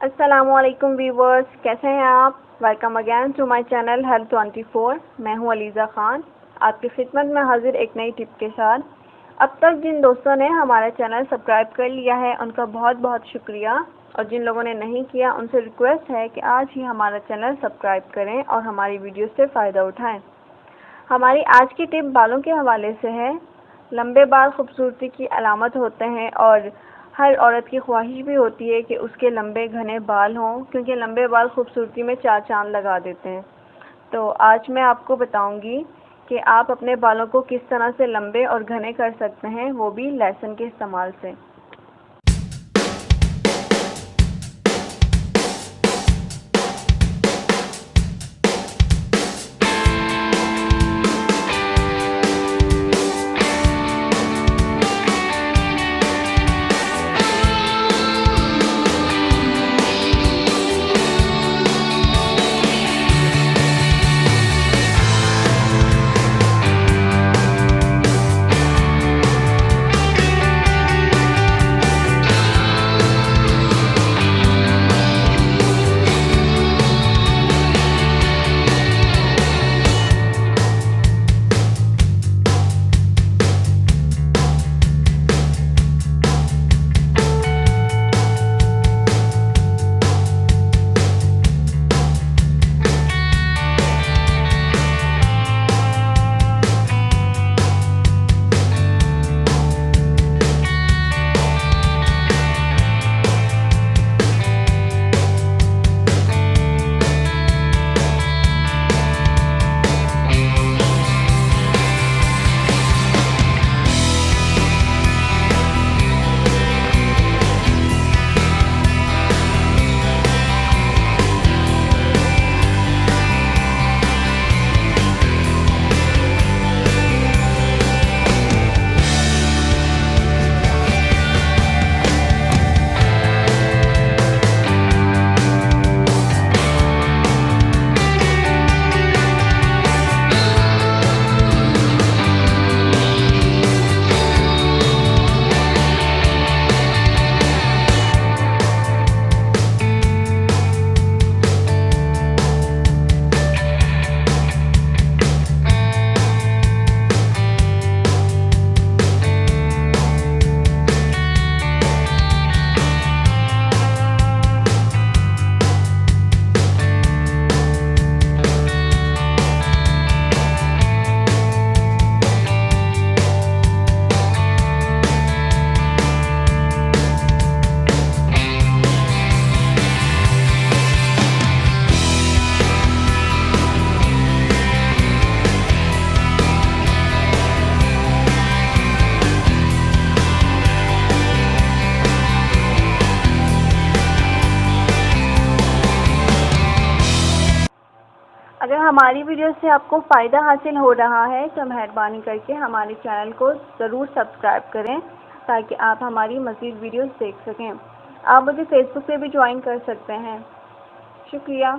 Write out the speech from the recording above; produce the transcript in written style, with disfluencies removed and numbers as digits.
अस्सलामुअलैकुम व्यूवर्स, कैसे हैं आप। Welcome again to my channel health 24। मैं हूं अलीज़ा ख़ान, आपकी खिदमत में हाजिर एक नई टिप के साथ। अब तक जिन दोस्तों ने हमारा चैनल सब्सक्राइब कर लिया है उनका बहुत बहुत शुक्रिया, और जिन लोगों ने नहीं किया उनसे रिक्वेस्ट है कि आज ही हमारा चैनल सब्सक्राइब करें और हमारी वीडियो से फ़ायदा उठाएँ। हमारी आज की टिप बालों के हवाले से है। लंबे बाल खूबसूरती की अलामत होते हैं और हर औरत की ख्वाहिश भी होती है कि उसके लंबे घने बाल हों, क्योंकि लंबे बाल खूबसूरती में चार चांद लगा देते हैं। तो आज मैं आपको बताऊंगी कि आप अपने बालों को किस तरह से लंबे और घने कर सकते हैं, वो भी लहसुन के इस्तेमाल से। अगर हमारी वीडियो से आपको फ़ायदा हासिल हो रहा है तो मेहरबानी करके हमारे चैनल को ज़रूर सब्सक्राइब करें, ताकि आप हमारी मज़ीद वीडियोस देख सकें। आप मुझे फेसबुक पे भी ज्वाइन कर सकते हैं। शुक्रिया।